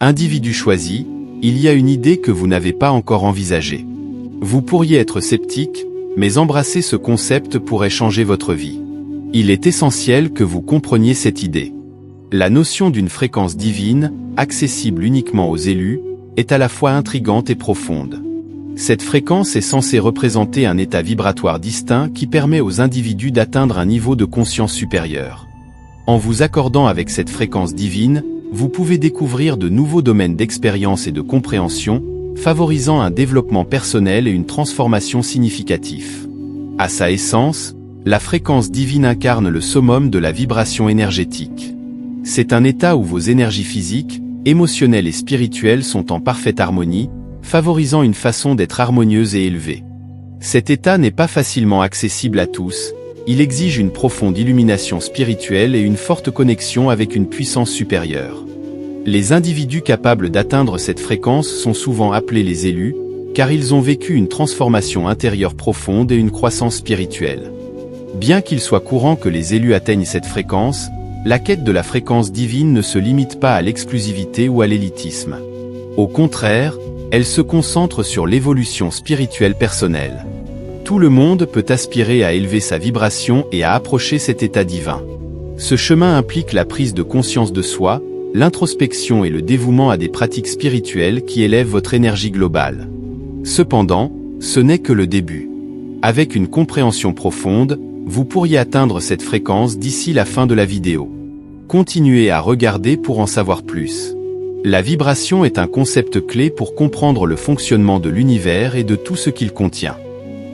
Individu choisi, il y a une idée que vous n'avez pas encore envisagée. Vous pourriez être sceptique, mais embrasser ce concept pourrait changer votre vie. Il est essentiel que vous compreniez cette idée. La notion d'une fréquence divine, accessible uniquement aux élus, est à la fois intrigante et profonde. Cette fréquence est censée représenter un état vibratoire distinct qui permet aux individus d'atteindre un niveau de conscience supérieur. En vous accordant avec cette fréquence divine, vous pouvez découvrir de nouveaux domaines d'expérience et de compréhension, favorisant un développement personnel et une transformation significative. À sa essence, la fréquence divine incarne le summum de la vibration énergétique. C'est un état où vos énergies physiques, émotionnelles et spirituelles sont en parfaite harmonie, favorisant une façon d'être harmonieuse et élevée. Cet état n'est pas facilement accessible à tous, il exige une profonde illumination spirituelle et une forte connexion avec une puissance supérieure. Les individus capables d'atteindre cette fréquence sont souvent appelés les élus, car ils ont vécu une transformation intérieure profonde et une croissance spirituelle. Bien qu'il soit courant que les élus atteignent cette fréquence, la quête de la fréquence divine ne se limite pas à l'exclusivité ou à l'élitisme. Au contraire, elle se concentre sur l'évolution spirituelle personnelle. Tout le monde peut aspirer à élever sa vibration et à approcher cet état divin. Ce chemin implique la prise de conscience de soi, l'introspection et le dévouement à des pratiques spirituelles qui élèvent votre énergie globale. Cependant, ce n'est que le début. Avec une compréhension profonde, vous pourriez atteindre cette fréquence d'ici la fin de la vidéo. Continuez à regarder pour en savoir plus. La vibration est un concept clé pour comprendre le fonctionnement de l'univers et de tout ce qu'il contient.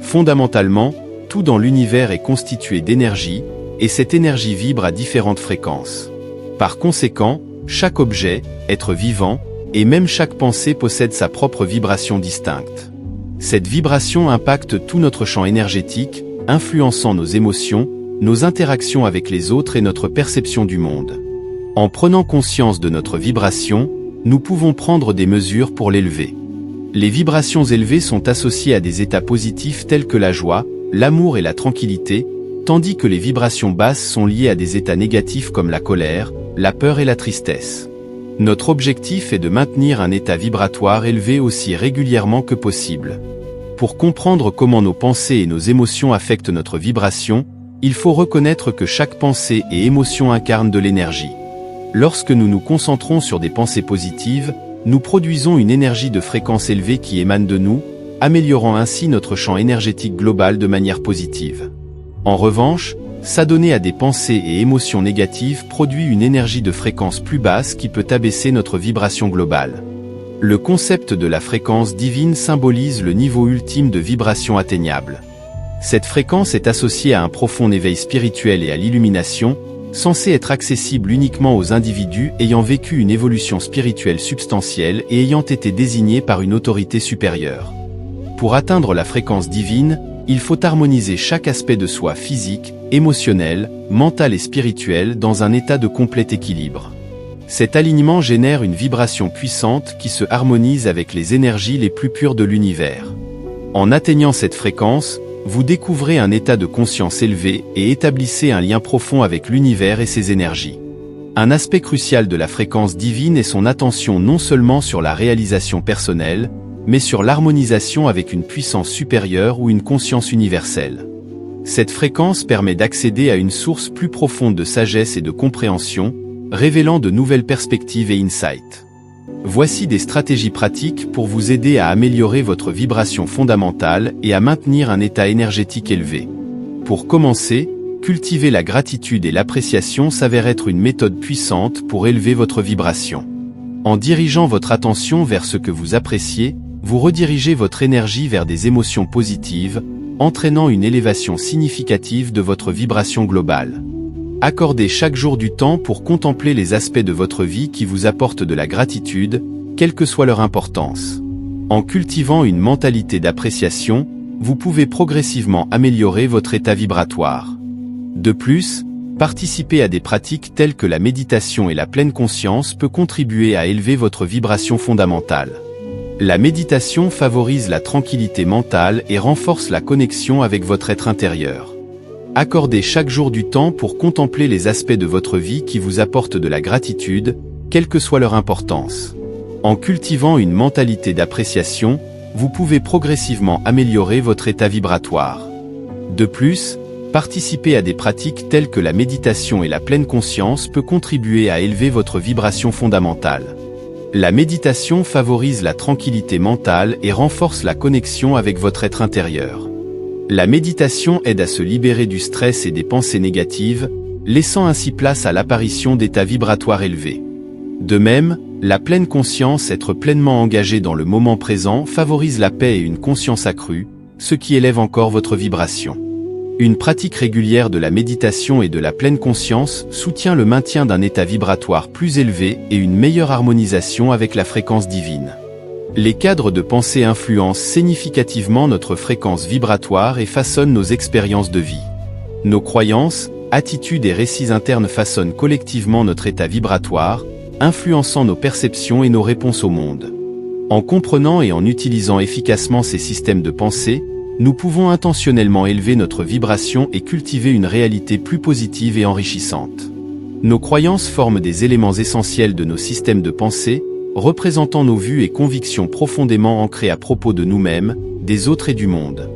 Fondamentalement, tout dans l'univers est constitué d'énergie, et cette énergie vibre à différentes fréquences. Par conséquent, chaque objet, être vivant, et même chaque pensée possède sa propre vibration distincte. Cette vibration impacte tout notre champ énergétique, influençant nos émotions, nos interactions avec les autres et notre perception du monde. En prenant conscience de notre vibration, nous pouvons prendre des mesures pour l'élever. Les vibrations élevées sont associées à des états positifs tels que la joie, l'amour et la tranquillité, tandis que les vibrations basses sont liées à des états négatifs comme la colère, la peur et la tristesse. Notre objectif est de maintenir un état vibratoire élevé aussi régulièrement que possible. Pour comprendre comment nos pensées et nos émotions affectent notre vibration, il faut reconnaître que chaque pensée et émotion incarne de l'énergie. Lorsque nous nous concentrons sur des pensées positives, nous produisons une énergie de fréquence élevée qui émane de nous, améliorant ainsi notre champ énergétique global de manière positive. En revanche, s'adonner à des pensées et émotions négatives produit une énergie de fréquence plus basse qui peut abaisser notre vibration globale. Le concept de la fréquence divine symbolise le niveau ultime de vibration atteignable. Cette fréquence est associée à un profond éveil spirituel et à l'illumination, censé être accessible uniquement aux individus ayant vécu une évolution spirituelle substantielle et ayant été désignés par une autorité supérieure. Pour atteindre la fréquence divine, il faut harmoniser chaque aspect de soi physique, émotionnel, mental et spirituel dans un état de complet équilibre. Cet alignement génère une vibration puissante qui se harmonise avec les énergies les plus pures de l'univers. En atteignant cette fréquence, vous découvrez un état de conscience élevé et établissez un lien profond avec l'univers et ses énergies. Un aspect crucial de la fréquence divine est son attention non seulement sur la réalisation personnelle, mais sur l'harmonisation avec une puissance supérieure ou une conscience universelle. Cette fréquence permet d'accéder à une source plus profonde de sagesse et de compréhension, révélant de nouvelles perspectives et insights. Voici des stratégies pratiques pour vous aider à améliorer votre vibration fondamentale et à maintenir un état énergétique élevé. Pour commencer, cultiver la gratitude et l'appréciation s'avère être une méthode puissante pour élever votre vibration. En dirigeant votre attention vers ce que vous appréciez, vous redirigez votre énergie vers des émotions positives, entraînant une élévation significative de votre vibration globale. Accordez chaque jour du temps pour contempler les aspects de votre vie qui vous apportent de la gratitude, quelle que soit leur importance. En cultivant une mentalité d'appréciation, vous pouvez progressivement améliorer votre état vibratoire. De plus, participer à des pratiques telles que la méditation et la pleine conscience peut contribuer à élever votre vibration fondamentale. La méditation favorise la tranquillité mentale et renforce la connexion avec votre être intérieur. Accordez chaque jour du temps pour contempler les aspects de votre vie qui vous apportent de la gratitude, quelle que soit leur importance. En cultivant une mentalité d'appréciation, vous pouvez progressivement améliorer votre état vibratoire. De plus, participer à des pratiques telles que la méditation et la pleine conscience peut contribuer à élever votre vibration fondamentale. La méditation favorise la tranquillité mentale et renforce la connexion avec votre être intérieur. La méditation aide à se libérer du stress et des pensées négatives, laissant ainsi place à l'apparition d'états vibratoires élevés. De même, la pleine conscience, être pleinement engagé dans le moment présent, favorise la paix et une conscience accrue, ce qui élève encore votre vibration. Une pratique régulière de la méditation et de la pleine conscience soutient le maintien d'un état vibratoire plus élevé et une meilleure harmonisation avec la fréquence divine. Les cadres de pensée influencent significativement notre fréquence vibratoire et façonnent nos expériences de vie. Nos croyances, attitudes et récits internes façonnent collectivement notre état vibratoire, influençant nos perceptions et nos réponses au monde. En comprenant et en utilisant efficacement ces systèmes de pensée, nous pouvons intentionnellement élever notre vibration et cultiver une réalité plus positive et enrichissante. Nos croyances forment des éléments essentiels de nos systèmes de pensée, représentant nos vues et convictions profondément ancrées à propos de nous-mêmes, des autres et du monde.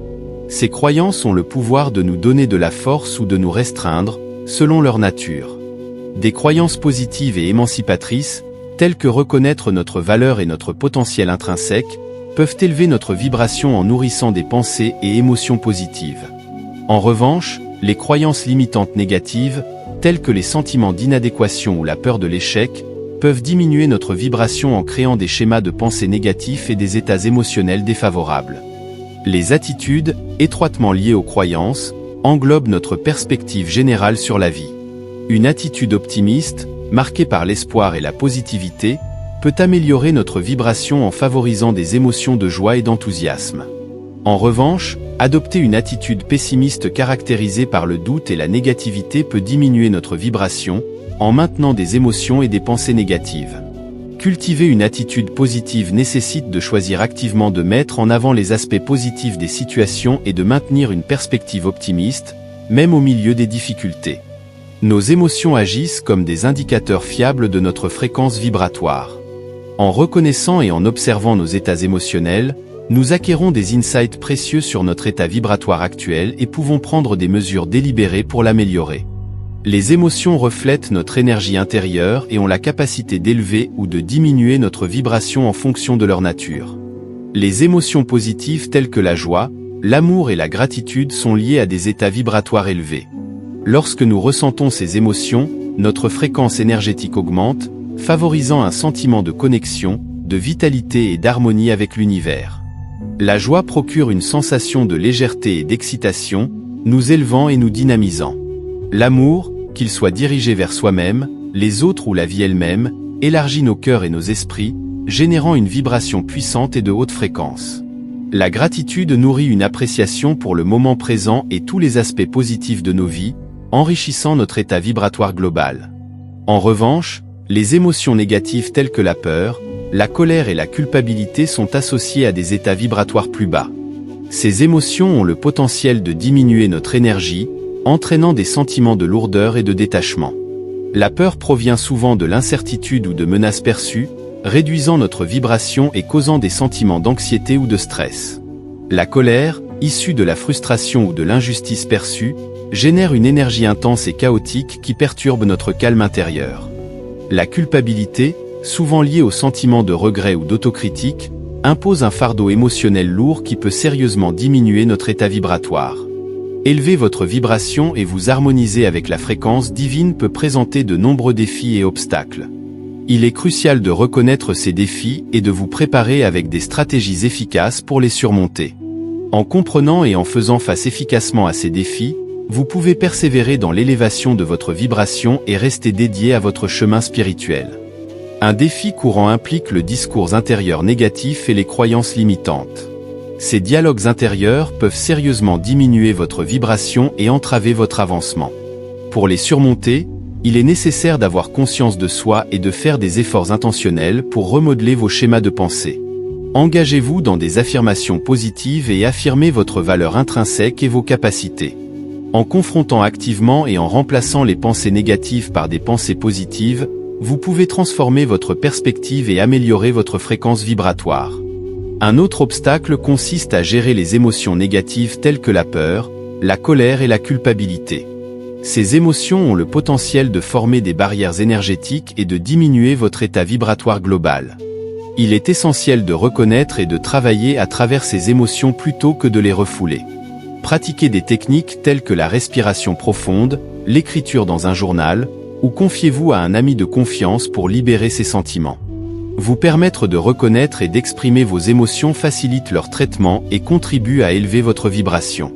Ces croyances ont le pouvoir de nous donner de la force ou de nous restreindre, selon leur nature. Des croyances positives et émancipatrices, telles que reconnaître notre valeur et notre potentiel intrinsèque, peuvent élever notre vibration en nourrissant des pensées et émotions positives. En revanche, les croyances limitantes négatives, telles que les sentiments d'inadéquation ou la peur de l'échec, peuvent diminuer notre vibration en créant des schémas de pensée négatifs et des états émotionnels défavorables. Les attitudes, étroitement liées aux croyances, englobent notre perspective générale sur la vie. Une attitude optimiste, marquée par l'espoir et la positivité, peut améliorer notre vibration en favorisant des émotions de joie et d'enthousiasme. En revanche, adopter une attitude pessimiste caractérisée par le doute et la négativité peut diminuer notre vibration, en maintenant des émotions et des pensées négatives. Cultiver une attitude positive nécessite de choisir activement de mettre en avant les aspects positifs des situations et de maintenir une perspective optimiste, même au milieu des difficultés. Nos émotions agissent comme des indicateurs fiables de notre fréquence vibratoire. En reconnaissant et en observant nos états émotionnels, nous acquérons des insights précieux sur notre état vibratoire actuel et pouvons prendre des mesures délibérées pour l'améliorer. Les émotions reflètent notre énergie intérieure et ont la capacité d'élever ou de diminuer notre vibration en fonction de leur nature. Les émotions positives telles que la joie, l'amour et la gratitude sont liées à des états vibratoires élevés. Lorsque nous ressentons ces émotions, notre fréquence énergétique augmente, favorisant un sentiment de connexion, de vitalité et d'harmonie avec l'univers. La joie procure une sensation de légèreté et d'excitation, nous élevant et nous dynamisant. L'amour, qu'il soit dirigé vers soi-même, les autres ou la vie elle-même, élargit nos cœurs et nos esprits, générant une vibration puissante et de haute fréquence. La gratitude nourrit une appréciation pour le moment présent et tous les aspects positifs de nos vies, enrichissant notre état vibratoire global. En revanche, les émotions négatives telles que la peur, la colère et la culpabilité sont associées à des états vibratoires plus bas. Ces émotions ont le potentiel de diminuer notre énergie, entraînant des sentiments de lourdeur et de détachement. La peur provient souvent de l'incertitude ou de menaces perçues, réduisant notre vibration et causant des sentiments d'anxiété ou de stress. La colère, issue de la frustration ou de l'injustice perçue, génère une énergie intense et chaotique qui perturbe notre calme intérieur. La culpabilité, souvent liée au sentiment de regret ou d'autocritique, impose un fardeau émotionnel lourd qui peut sérieusement diminuer notre état vibratoire. Élever votre vibration et vous harmoniser avec la fréquence divine peut présenter de nombreux défis et obstacles. Il est crucial de reconnaître ces défis et de vous préparer avec des stratégies efficaces pour les surmonter. En comprenant et en faisant face efficacement à ces défis, vous pouvez persévérer dans l'élévation de votre vibration et rester dédié à votre chemin spirituel. Un défi courant implique le discours intérieur négatif et les croyances limitantes. Ces dialogues intérieurs peuvent sérieusement diminuer votre vibration et entraver votre avancement. Pour les surmonter, il est nécessaire d'avoir conscience de soi et de faire des efforts intentionnels pour remodeler vos schémas de pensée. Engagez-vous dans des affirmations positives et affirmez votre valeur intrinsèque et vos capacités. En confrontant activement et en remplaçant les pensées négatives par des pensées positives, vous pouvez transformer votre perspective et améliorer votre fréquence vibratoire. Un autre obstacle consiste à gérer les émotions négatives telles que la peur, la colère et la culpabilité. Ces émotions ont le potentiel de former des barrières énergétiques et de diminuer votre état vibratoire global. Il est essentiel de reconnaître et de travailler à travers ces émotions plutôt que de les refouler. Pratiquez des techniques telles que la respiration profonde, l'écriture dans un journal, ou confiez-vous à un ami de confiance pour libérer ses sentiments. Vous permettre de reconnaître et d'exprimer vos émotions facilite leur traitement et contribue à élever votre vibration.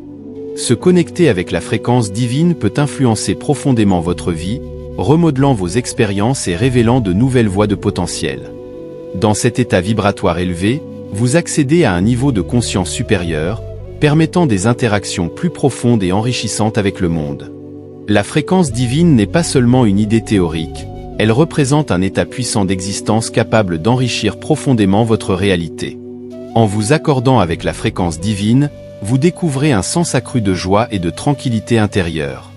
Se connecter avec la fréquence divine peut influencer profondément votre vie, remodelant vos expériences et révélant de nouvelles voies de potentiel. Dans cet état vibratoire élevé, vous accédez à un niveau de conscience supérieur, permettant des interactions plus profondes et enrichissantes avec le monde. La fréquence divine n'est pas seulement une idée théorique, elle représente un état puissant d'existence capable d'enrichir profondément votre réalité. En vous accordant avec la fréquence divine, vous découvrez un sens accru de joie et de tranquillité intérieure.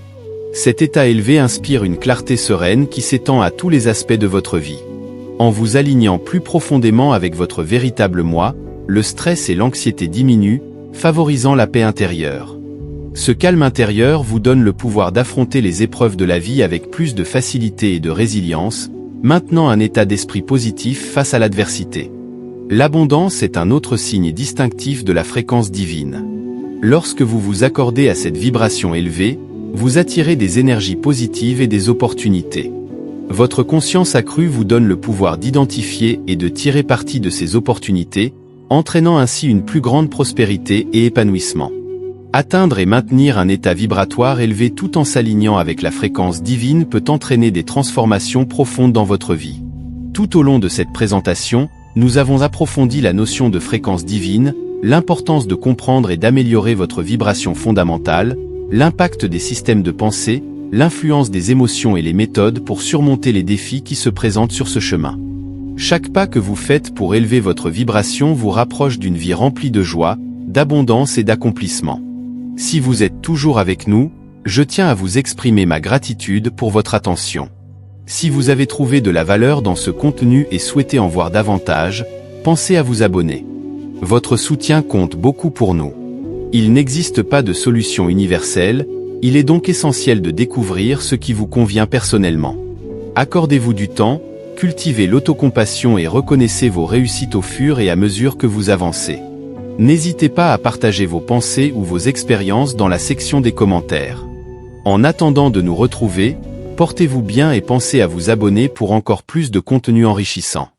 Cet état élevé inspire une clarté sereine qui s'étend à tous les aspects de votre vie. En vous alignant plus profondément avec votre véritable moi, le stress et l'anxiété diminuent, favorisant la paix intérieure. Ce calme intérieur vous donne le pouvoir d'affronter les épreuves de la vie avec plus de facilité et de résilience, maintenant un état d'esprit positif face à l'adversité. L'abondance est un autre signe distinctif de la fréquence divine. Lorsque vous vous accordez à cette vibration élevée, vous attirez des énergies positives et des opportunités. Votre conscience accrue vous donne le pouvoir d'identifier et de tirer parti de ces opportunités, entraînant ainsi une plus grande prospérité et épanouissement. Atteindre et maintenir un état vibratoire élevé tout en s'alignant avec la fréquence divine peut entraîner des transformations profondes dans votre vie. Tout au long de cette présentation, nous avons approfondi la notion de fréquence divine, l'importance de comprendre et d'améliorer votre vibration fondamentale, l'impact des systèmes de pensée, l'influence des émotions et les méthodes pour surmonter les défis qui se présentent sur ce chemin. Chaque pas que vous faites pour élever votre vibration vous rapproche d'une vie remplie de joie, d'abondance et d'accomplissement. Si vous êtes toujours avec nous, je tiens à vous exprimer ma gratitude pour votre attention. Si vous avez trouvé de la valeur dans ce contenu et souhaitez en voir davantage, pensez à vous abonner. Votre soutien compte beaucoup pour nous. Il n'existe pas de solution universelle, il est donc essentiel de découvrir ce qui vous convient personnellement. Accordez-vous du temps, cultivez l'autocompassion et reconnaissez vos réussites au fur et à mesure que vous avancez. N'hésitez pas à partager vos pensées ou vos expériences dans la section des commentaires. En attendant de nous retrouver, portez-vous bien et pensez à vous abonner pour encore plus de contenu enrichissant.